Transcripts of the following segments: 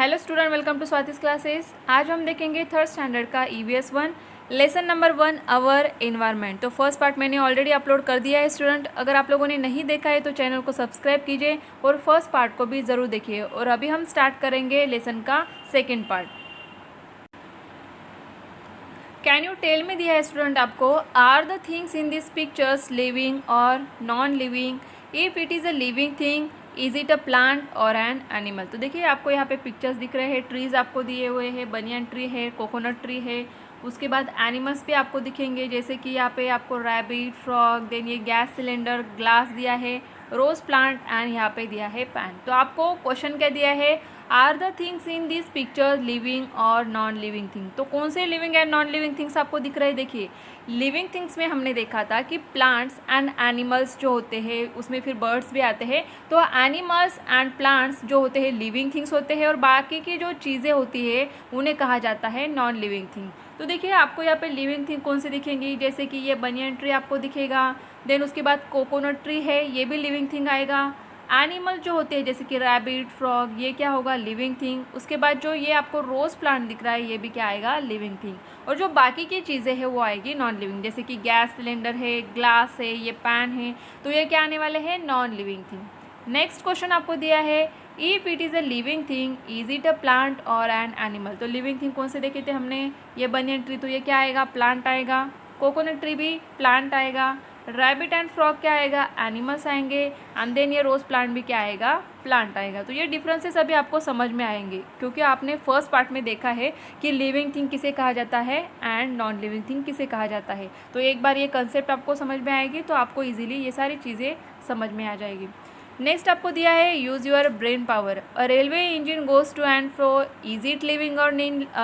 Hello student, welcome to Swati's classes. आज हम देखेंगे थर्ड स्टैंडर्ड का EVS 1 lesson number 1 our environment. तो फर्स्ट पार्ट मैंने ऑलरेडी अपलोड कर दिया है स्टूडेंट। अगर आप लोगों ने नहीं देखा है तो चैनल को सब्सक्राइब कीजिए और फर्स्ट पार्ट को भी ज़रूर देखिए। और अभी हम स्टार्ट करेंगे लेसन का second part. Can you tell me दिया है स्टूडेंट आपको, are the things in this pictures living और non living? If it is a living thing, is it a plant और एन एनिमल? तो देखिए आपको यहाँ पे पिक्चर्स दिख रहे हैं, ट्रीज आपको दिए हुए हैं, बनियान ट्री है, कोकोनट ट्री है। उसके बाद एनिमल्स भी आपको दिखेंगे, जैसे कि यहाँ पे आपको रैबिट, फ्रॉग, देन ये गैस सिलेंडर, ग्लास दिया है, रोज प्लांट एंड यहाँ पे दिया है पैन। तो आपको क्वेश्चन क्या दिया है, are the things in this picture living और नॉन लिविंग थिंग? तो कौन से living and non living things आपको दिख रहे हैं? देखिए लिविंग थिंग्स में हमने देखा था कि प्लांट्स एंड एनिमल्स जो होते हैं, उसमें फिर बर्ड्स भी आते हैं। तो एनिमल्स एंड प्लांट्स जो होते हैं लिविंग थिंग्स होते हैं, और बाकी की जो चीज़ें होती है उन्हें कहा जाता है नॉन लिविंग थिंग। तो देखिए आपको यहाँ पे लिविंग थिंग कौन सी दिखेंगी, जैसे कि ये बनियन ट्री आपको दिखेगा, देन उसके बाद कोकोनट ट्री है, ये भी लिविंग थिंग आएगा। एनिमल जो होते हैं जैसे कि रैबिट, फ्रॉग, ये क्या होगा, लिविंग थिंग। उसके बाद जो ये आपको रोज़ प्लांट दिख रहा है, ये भी क्या आएगा, लिविंग थिंग। और जो बाकी की चीज़ें हैं वो आएगी नॉन लिविंग, जैसे कि गैस सिलेंडर है, ग्लास है, ये पैन है, तो ये क्या आने वाले हैं, non living thing. Next question आपको दिया है, if it is a living thing, is it a plant और एन एनिमल? तो लिविंग थिंग कौन से देखे थे हमने, ये बनियन ट्री, तो ये क्या आएगा, प्लांट आएगा। कोकोनट ट्री भी प्लांट आएगा। रैबिट एंड फ्रॉग क्या आएगा, एनिमल्स आएंगे। एंड देन ये रोज़ प्लांट भी क्या आएगा, प्लांट आएगा। तो ये डिफरेंसेस अभी आपको समझ में आएंगे, क्योंकि आपने फर्स्ट पार्ट में देखा है कि लिविंग थिंग किसे कहा जाता है एंड नॉन लिविंग थिंग किसे कहा जाता है। तो एक बार ये कंसेप्ट आपको समझ में आएगी तो आपको ईजिली ये सारी चीज़ें समझ में आ जाएगी। नेक्स्ट आपको दिया है, use your brain power. A railway engine goes to and fro, is it living और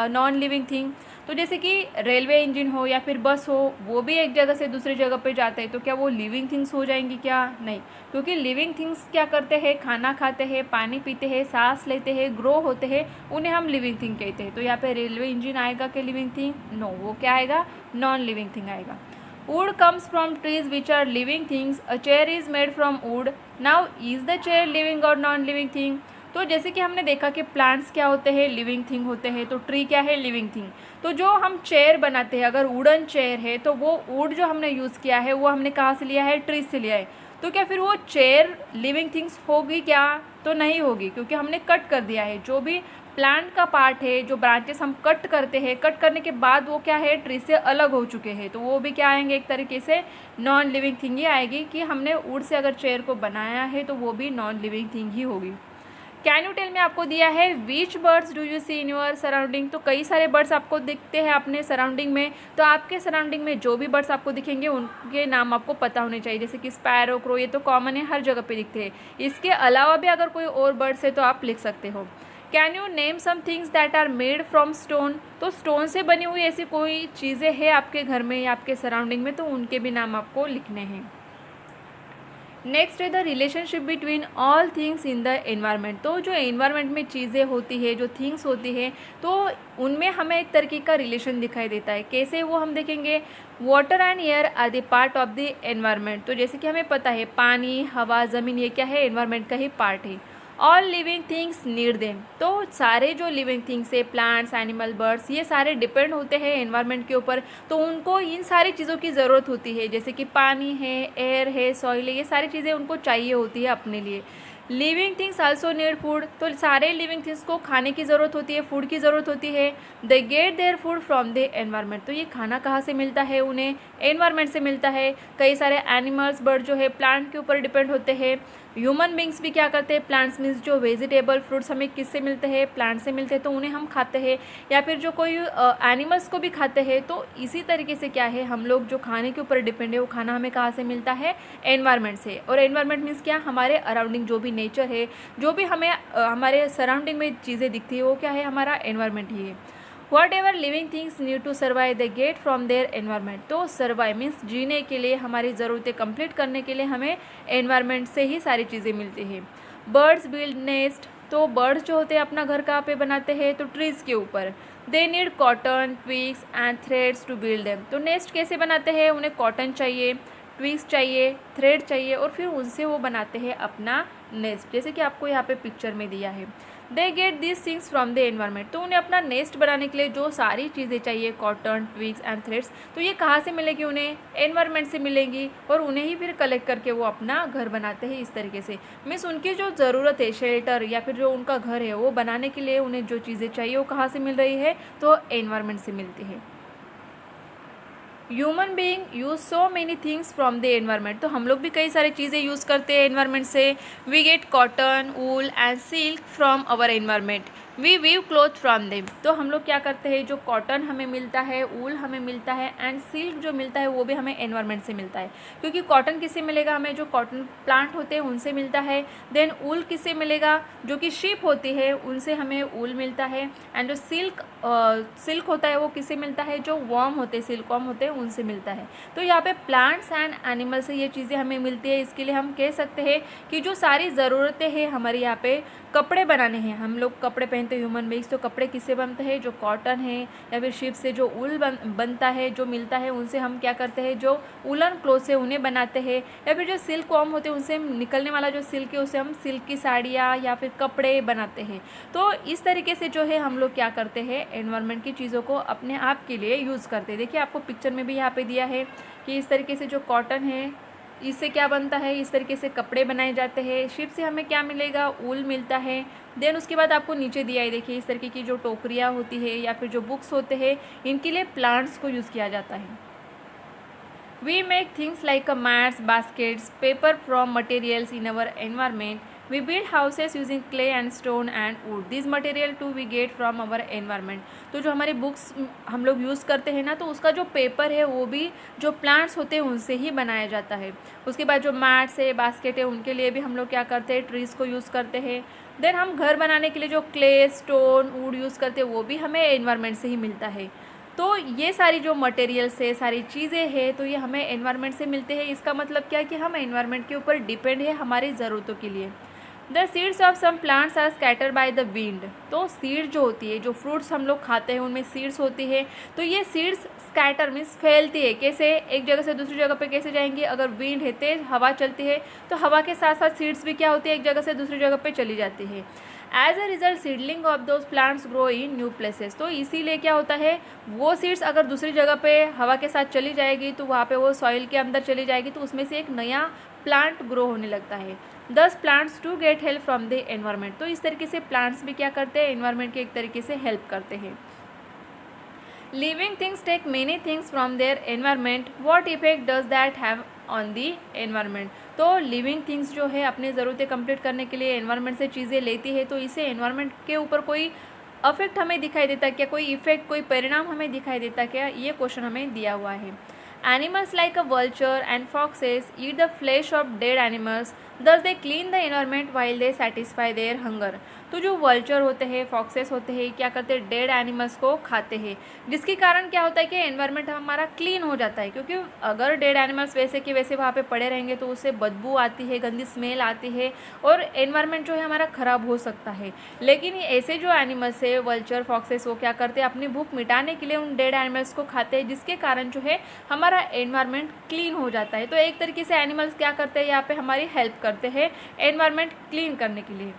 नॉन लिविंग थिंग? तो जैसे कि रेलवे इंजन हो या फिर बस हो, वो भी एक जगह से दूसरी जगह पे जाते हैं, तो क्या वो लिविंग थिंग्स हो जाएंगी? क्या नहीं, क्योंकि लिविंग थिंग्स क्या करते हैं, खाना खाते हैं, पानी पीते हैं, सांस लेते हैं, ग्रो होते हैं, उन्हें हम लिविंग थिंग कहते हैं। तो यहाँ पे रेलवे इंजन आएगा कि लिविंग थिंग? नो, वो क्या आएगा, नॉन लिविंग थिंग आएगा। Wood comes from trees which are living things. A chair is made from wood. Now is the chair living or non-living thing? तो जैसे कि हमने देखा कि प्लांट्स क्या होते हैं, लिविंग थिंग होते हैं, तो ट्री क्या है, लिविंग थिंग। तो जो हम चेयर बनाते हैं, अगर वुडन चेयर है तो वो वुड जो हमने यूज़ किया है वो हमने कहाँ से लिया है, ट्री से लिया है। तो क्या फिर वो चेयर लिविंग थिंग्स होगी क्या? तो नहीं होगी, क्योंकि हमने कट कर दिया है। जो भी प्लांट का पार्ट है, जो ब्रांचेस हम कट करते हैं, कट करने के बाद वो क्या है, ट्री से अलग हो चुके हैं, तो वो भी क्या आएंगे, एक तरीके से नॉन लिविंग थिंग ही आएगी। कि हमने वुड से अगर चेयर को बनाया है तो वो भी नॉन लिविंग थिंग ही होगी। कैन यू टेल में आपको दिया है, which birds do you see in your surrounding? तो कई सारे बर्ड्स आपको दिखते हैं अपने सराउंडिंग में। तो आपके सराउंडिंग में जो भी बर्ड्स आपको दिखेंगे उनके नाम आपको पता होने चाहिए, जैसे कि स्पैरो, क्रो, ये तो कॉमन है, हर जगह पे दिखते हैं। इसके अलावा भी अगर कोई और बर्ड्स है तो आप लिख सकते हो। Can you name some things that are made from stone? तो स्टोन से बनी हुई ऐसी कोई चीज़ें हैं आपके घर में या आपके सराउंडिंग में, तो उनके भी नाम आपको लिखने हैं। नेक्स्ट है the relationship between all things in the environment. तो जो एनवायरनमेंट में चीज़ें होती है, जो थिंग्स होती है, तो उनमें हमें एक तरीके का रिलेशन दिखाई देता है। कैसे, वो हम देखेंगे। Water and air are the part of the environment. तो जैसे कि हमें पता है पानी, हवा, ज़मीन, ये क्या है, एनवायरनमेंट का ही पार्ट है। All living things need them. तो सारे जो लिविंग थिंग्स है, प्लांट्स, एनिमल, बर्ड्स, ये सारे डिपेंड होते हैं एनवायरनमेंट के ऊपर। तो उनको इन सारी चीज़ों की ज़रूरत होती है, जैसे कि पानी है, एयर है, सॉइल है, ये सारी चीज़ें उनको चाहिए होती है अपने लिए। Living things also need food. तो सारे लिविंग थिंग्स को खाने की ज़रूरत होती है, फूड की ज़रूरत होती है। They get their food from the environment. तो ये खाना कहाँ से मिलता है उन्हें, एनवायरनमेंट से मिलता है। कई सारे एनिमल्स, बर्ड जो है प्लांट के ऊपर डिपेंड होते हैं। ह्यूमन बींग्स भी क्या करते हैं, प्लांट्स मीन्स जो वेजिटेबल फ्रूट्स हमें किससे मिलते हैं, प्लांट से मिलते हैं, तो उन्हें हम खाते हैं। या फिर जो कोई एनिमल्स को भी खाते हैं। तो इसी तरीके से क्या है, हम लोग जो खाने के ऊपर डिपेंड है, वो खाना हमें कहाँ से मिलता है, एनवायरनमेंट से। और एनवायरनमेंट मीन्स क्या, हमारे अराउंडिंग जो भी नेचर है, जो भी हमें हमारे सराउंडिंग में चीज़ें दिखती है, वो क्या है, हमारा एनवायरनमेंट ही है। Whatever living things need to survive they get from their environment. तो सर्वाइव मीन्स जीने के लिए, हमारी ज़रूरतें कंप्लीट करने के लिए हमें एनवायरनमेंट से ही सारी चीज़ें मिलती हैं। Birds build nest. तो बर्ड्स जो होते हैं अपना घर कहाँ पे बनाते हैं, तो ट्रीज़ के ऊपर। They need cotton, twigs and threads to build them. तो नेस्ट कैसे बनाते हैं, उन्हें कॉटन चाहिए, ट्विग्स चाहिए, थ्रेड चाहिए और फिर उनसे वो बनाते हैं अपना नेस्ट, जैसे कि आपको यहाँ पे पिक्चर में दिया है। They get this things from the environment, तो उन्हें अपना नेस्ट बनाने के लिए जो सारी चीज़ें चाहिए, कॉटन, ट्विग्स एंड थ्रेड्स, तो ये कहाँ से मिलेगी उन्हें? एनवायरनमेंट से मिलेंगी और उन्हें ही फिर कलेक्ट करके वो अपना घर बनाते हैं इस तरीके से। मीन्स उनकी जो ज़रूरत है शेल्टर या फिर जो उनका घर है वो बनाने के लिए उन्हें जो चीज़ें चाहिए वो कहाँ से मिल रही है? तो एनवायरनमेंट से मिलती है। Human being use so many things from the environment, तो हम लोग भी कई सारी चीज़ें यूज़ करते हैं एनवायरनमेंट से। We get cotton, wool and silk from our environment, we weave cloth from them, तो हम लोग क्या करते हैं, जो कॉटन हमें मिलता है, वूल हमें मिलता है एंड सिल्क जो मिलता है वो भी हमें एनवायरनमेंट से मिलता है। क्योंकि कॉटन किससे मिलेगा? हमें जो कॉटन प्लांट होते हैं उनसे मिलता है। देन वूल किससे मिलेगा? जो कि शीप होती है उनसे हमें वूल मिलता है। एंड जो सिल्क होता है वो किससे मिलता है? जो वर्म होते हैं, सिल्क वर्म होते हैं उनसे मिलता है। तो यहाँ पे प्लांट्स एंड एनिमल से ये चीज़ें हमें मिलती है। इसके लिए हम कह सकते हैं कि जो सारी ज़रूरतें हैं हमारी यहाँ पे कपड़े बनाने हैं, हम लोग कपड़े पहनते हैं ह्यूमन बीइंग्स, तो कपड़े किससे बनते हैं? जो कॉटन है या फिर शिप से जो ऊल बनता है, जो मिलता है उनसे हम क्या करते हैं, जो वूलन क्लोथ है उन्हें बनाते हैं। या फिर जो सिल्क वॉर्म होते हैं उनसे निकलने वाला जो सिल्क है उसे हम सिल्क की साड़ियाँ या फिर कपड़े बनाते हैं। तो इस तरीके से जो है हम लोग क्या करते हैं, एनवायरनमेंट की चीज़ों को अपने आप के लिए यूज़ करते हैं। देखिए आपको पिक्चर में भी यहाँ पे दिया है कि इस तरीके से जो कॉटन है इससे क्या बनता है, इस तरीके से कपड़े बनाए जाते हैं। शिप से हमें क्या मिलेगा? ऊल मिलता है। देन उसके बाद आपको नीचे दिया है, देखिए इस तरीके की जो टोकरियाँ होती है या फिर जो बुक्स होते हैं इनके लिए प्लांट्स को यूज़ किया जाता है। We make things like mats, baskets, paper from materials in our environment. We build houses using clay and stone and wood. These material too we get from our environment. तो जो हमारी books हम लोग use करते हैं ना, तो उसका जो पेपर है वो भी जो प्लांट्स होते हैं उनसे ही बनाया जाता है। उसके बाद जो मैट्स है, बास्केट है, उनके लिए भी हम लोग क्या करते हैं, ट्रीज़ को यूज़ करते हैं। देन हम घर बनाने के लिए जो क्ले, स्टोन, वुड यूज़ करते हैं वो भी हमें एनवायरनमेंट से ही मिलता है। तो ये सारी जो मटेरियल्स है, सारी चीज़ें हैं, तो ये हमें एनवायरनमेंट से मिलते हैं। इसका मतलब क्या है कि हम एनवायरनमेंट के ऊपर डिपेंड है हमारी ज़रूरतों के लिए। The seeds of some plants are scatter by the wind, तो सीड जो होती है, जो फ्रूट्स हम लोग खाते हैं उनमें सीड्स होती है, तो ये सीड्स स्कैटर मीन्स फैलती है। कैसे? एक जगह से दूसरी जगह पे कैसे जाएंगी? अगर विंड है, तेज हवा चलती है, तो हवा के साथ साथ सीड्स भी क्या होती है, एक जगह से दूसरी जगह पे चली जाती है। As a result seedling of those plants grow in new places, तो इसीलिए क्या होता है, वो सीड्स अगर दूसरी जगह पे हवा के साथ चली जाएगी तो वहाँ पे वो सॉइल के अंदर चली जाएगी, तो उसमें से एक नया प्लांट ग्रो होने लगता है। Thus plants to get help from the environment, तो इस तरीके से प्लांट्स भी क्या करते हैं, एनवायरनमेंट के एक तरीके से हेल्प करते हैं। Living things take many things from their environment, what effect does that have on the environment, तो लिविंग थिंग्स जो है अपनी ज़रूरतें कंप्लीट करने के लिए एनवायरनमेंट से चीज़ें लेती है, तो इससे एनवायरनमेंट के ऊपर कोई अफेक्ट हमें दिखाई देता क्या, कोई इफेक्ट, कोई परिणाम हमें दिखाई देता क्या, ये क्वेश्चन हमें दिया हुआ है। Animals like a vulture and foxes eat the flesh of dead animals, thus they clean the environment while they satisfy their hunger. तो जो वल्चर होते हैं, फॉक्सेस होते हैं, क्या करते हैं, डेड एनिमल्स को खाते हैं, जिसके कारण क्या होता है कि एनवायरनमेंट हमारा क्लीन हो जाता है। क्योंकि अगर डेड एनिमल्स वैसे के वैसे वहाँ पे पड़े रहेंगे तो उससे बदबू आती है, गंदी स्मेल आती है और एनवायरनमेंट जो है हमारा ख़राब हो सकता है। लेकिन ऐसे जो एनिमल्स है, वल्चर, फॉक्सेस, वो क्या करते हैं, अपनी भूख मिटाने के लिए उन डेड एनिमल्स को खाते हैं, जिसके कारण जो है हमारा एनवायरनमेंट क्लीन हो जाता है। तो एक तरीके से एनिमल्स क्या करते हैं, यहाँ पे हमारी हेल्प करते हैं एनवायरनमेंट क्लीन करने के लिए।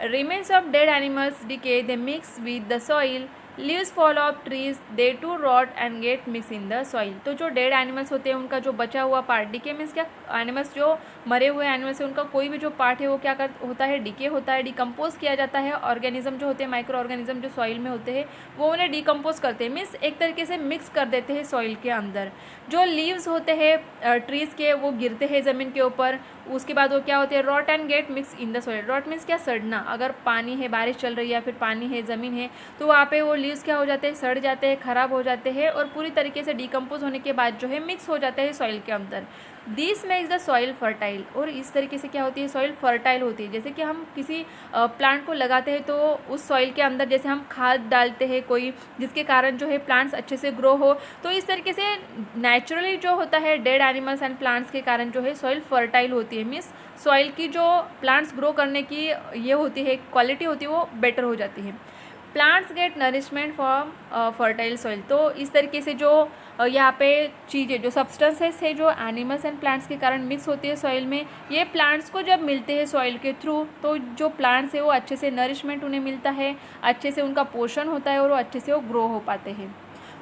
Remains of dead animals decay, they mix with the soil, leaves fall off trees, they too rot and get mixed in the soil। तो जो डेड एनिमल्स होते हैं उनका जो बचा हुआ पार्ट, डिके मीन्स क्या, एनिमल्स जो मरे हुए एनिमल्स है उनका कोई भी जो पार्ट है वो क्या होता है, डिके होता है, डिकम्पोज किया जाता है। ऑर्गेनिज्म जो होते हैं, माइक्रो ऑर्गेनिज्म जो सॉइल में होते हैं, वो उन्हें डिकम्पोज करते हैं, मीन्स एक तरीके से मिक्स कर देते हैं सॉइल के अंदर। जो लीव्स होते हैं ट्रीज़ के, वो गिरते हैं ज़मीन के ऊपर, उसके बाद वो क्या होते हैं, rot and get mix in the soil. Rot means क्या, सड़ना, अगर पानी है, बारिश चल रही है या फिर पानी है, ज़मीन है, तो वहाँ पे वो लीव्स क्या हो जाते हैं, सड़ जाते हैं, ख़राब हो जाते हैं और पूरी तरीके से डिकम्पोज होने के बाद जो है मिक्स हो जाते हैं सॉइल के अंदर। This makes the soil fertile, और इस तरीके से क्या होती है, सॉइल फर्टाइल होती है। जैसे कि हम किसी प्लांट को लगाते हैं तो उस सॉइल के अंदर जैसे हम खाद डालते हैं कोई, जिसके कारण जो है प्लांट्स अच्छे से ग्रो हो, तो इस तरीके से नेचुरली जो होता है डेड एनिमल्स एंड प्लांट्स के कारण जो है सॉइल फर्टाइल होती है। मीन्स सॉइल की जो प्लांट्स ग्रो करने की ये होती है क्वालिटी होती है वो बेटर हो जाती है। Plants get nourishment from fertile soil. तो इस तरीके से जो यहाँ पे चीज़ें जो सब्सटेंसेस है जो एनिमल्स एंड प्लांट्स के कारण मिक्स होती है सॉइल में, ये प्लांट्स को जब मिलते हैं सॉइल के थ्रू, तो जो प्लांट्स है वो अच्छे से नरिशमेंट उन्हें मिलता है, अच्छे से उनका पोषण होता है और वो अच्छे से वो ग्रो हो पाते हैं।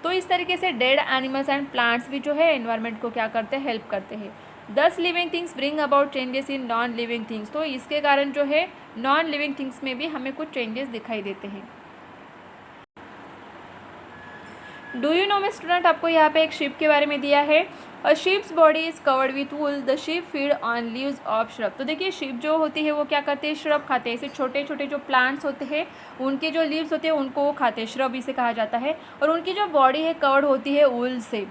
तो इस तरीके से डेड एनिमल्स एंड प्लांट्स भी जो है एनवायरनमेंट को क्या करते हैं, हेल्प करते हैं। 10 living things bring about changes in non living things. तो इसके कारण जो है नॉन लिविंग थिंग्स में भी हमें कुछ चेंजेस दिखाई देते हैं। डू यू नो में स्टूडेंट, आपको यहाँ पे एक शिप के बारे में दिया है। A sheep's body is covered with wool, the sheep feed on leaves of shrub. तो देखिए शिप जो होती है वो क्या करते हैं, श्रब खाते हैं। ऐसे छोटे छोटे जो प्लांट्स होते हैं उनके जो लीव्स होते हैं उनको वो खाते हैं, श्रब इसे कहा जाता है। और उनकी जो बॉडी है कवर्ड होती है वूल से।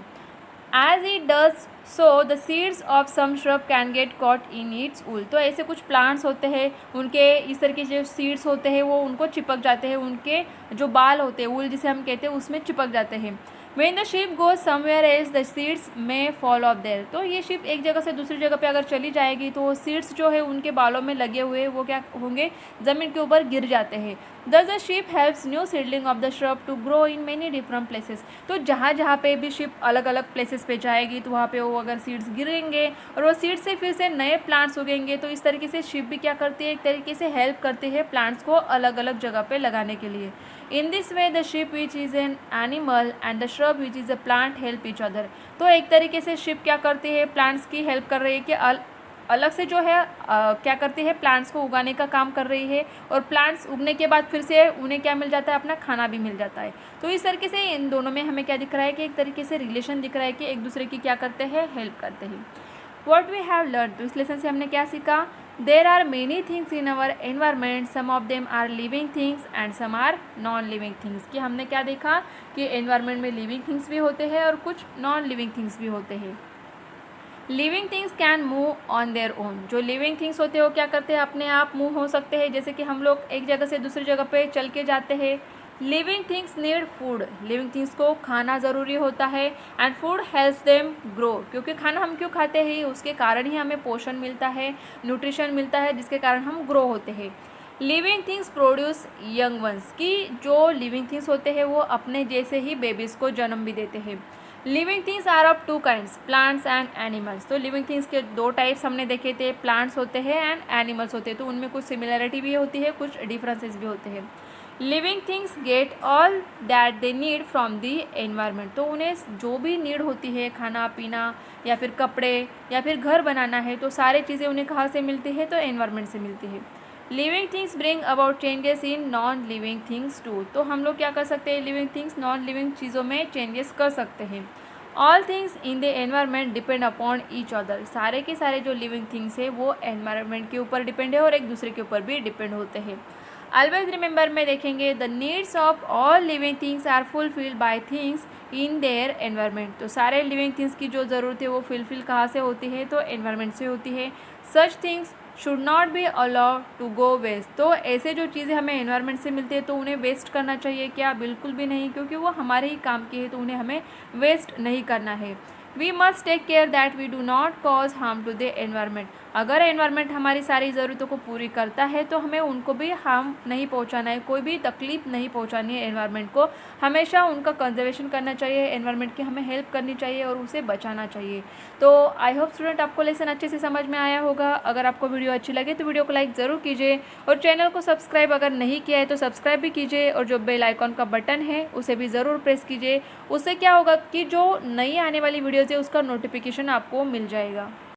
As it does so the seeds of some shrub can get caught in its wool. तो ऐसे कुछ प्लांट्स होते हैं उनके इस तरीके से जो सीड्स होते हैं वो उनको चिपक जाते हैं, उनके जो बाल होते हैं वूल जिसे हम कहते हैं उसमें चिपक जाते हैं। When the ship goes somewhere else, the seeds may fall off there। तो ये शिप एक जगह से दूसरी जगह पे अगर चली जाएगी तो सीड्स जो है उनके बालों में लगे हुए वो क्या होंगे, ज़मीन के ऊपर गिर जाते हैं। Thus the ship helps new seedling of the shrub to grow in many different places। तो जहाँ जहाँ पे भी शिप अलग अलग प्लेसेस पे जाएगी तो वहाँ पे वो अगर सीड्स गिरेंगे और वो सीड्स से फिर से नए प्लांट्स उगेंगे। तो इस तरीके से शिप भी क्या करती है, एक तरीके से हेल्प करती है प्लांट्स को अलग अलग जगह पे लगाने के लिए। In this way the ship which is an animal and the shrub which is a plant help each other. तो एक तरीके से शिप क्या करती है, प्लांट्स की हेल्प कर रही है कि अलग से जो है क्या करती है, प्लांट्स को उगाने का काम कर रही है। और प्लांट्स उगने के बाद फिर से उन्हें क्या मिल जाता है, अपना खाना भी मिल जाता है। तो इस तरीके से इन दोनों में हमें क्या दिख रहा है कि एक तरीके से रिलेशन दिख रहा है कि एक दूसरे की क्या करते हैं, हेल्प करते हैं। वॉट वी हैव लर्न, तो इस लेसन से हमने क्या सीखा, there are many things in our environment, some of them are living things and some are non living things. कि हमने क्या देखा कि एनवायरमेंट में लिविंग थिंग्स भी होते हैं और कुछ नॉन लिविंग थिंग्स भी होते हैं। Living things can move on their own. जो लिविंग थिंग्स होते हैं वो क्या करते हैं, अपने आप मूव हो सकते हैं, जैसे कि हम लोग एक जगह से दूसरी जगह पे चल के जाते हैं। Living things need food, living things को खाना ज़रूरी होता है। And food helps them grow, क्योंकि खाना हम क्यों खाते हैं, उसके कारण ही हमें पोषण मिलता है, न्यूट्रिशन मिलता है, जिसके कारण हम ग्रो होते हैं। Living things produce young ones, की जो लिविंग थिंग्स होते हैं वो अपने जैसे ही बेबीज़ को जन्म भी देते हैं। Living things are of two kinds, plants and animals. तो लिविंग थिंग्स के दो टाइप्स हमने देखे थे, प्लांट्स होते हैं एंड एनिमल्स होते हैं। तो उनमें कुछ सिमिलरिटी भी होती है, कुछ डिफरेंसेस भी होते हैं। Living things get all that they need from the environment. तो उन्हें जो भी नीड होती है, खाना पीना या फिर कपड़े या फिर घर बनाना है, तो सारी चीज़ें उन्हें कहाँ से मिलती है, तो एनवायरनमेंट से मिलती है। Living things bring about changes in non living things too. तो हम लोग क्या कर सकते हैं, लिविंग थिंग्स नॉन लिविंग चीज़ों में चेंजेस कर सकते हैं। All things in the environment depend upon each other. सारे के सारे जो लिविंग थिंग्स है वो एनवायरनमेंट के ऊपर डिपेंड है और एक दूसरे के ऊपर भी डिपेंड होते हैं। ऑलवेज रिमेंबर में देखेंगे, the needs of all living things are fulfilled by things in their environment. तो सारे लिविंग थिंग्स की जो ज़रूरत है वो फुलफिल कहाँ से होती है, तो एनवायरनमेंट से होती है। Such things should not be allowed to go waste. तो ऐसे जो चीज़ें हमें एनवायरनमेंट से मिलती है तो उन्हें वेस्ट करना चाहिए क्या, बिल्कुल भी नहीं, क्योंकि वो हमारे ही काम की है, तो उन्हें हमें वेस्ट नहीं करना है। We must take care that we do not cause harm to the environment. अगर एनवायरनमेंट हमारी सारी ज़रूरतों को पूरी करता है तो हमें उनको भी हार्म नहीं पहुंचाना है, कोई भी तकलीफ नहीं पहुंचानी है एनवायरनमेंट को। हमेशा उनका कंजर्वेशन करना चाहिए, एनवायरनमेंट की हमें हेल्प करनी चाहिए और उसे बचाना चाहिए। तो आई होप स्टूडेंट आपको लेसन अच्छे से समझ में आया होगा। अगर आपको वीडियो अच्छी लगे तो वीडियो को लाइक ज़रूर कीजिए और चैनल को सब्सक्राइब अगर नहीं किया है तो सब्सक्राइब भी कीजिए और जो बेल आइकॉन का बटन है उसे भी ज़रूर प्रेस कीजिए। उससे क्या होगा कि जो नई आने वाली वीडियोज़ है उसका नोटिफिकेशन आपको मिल जाएगा।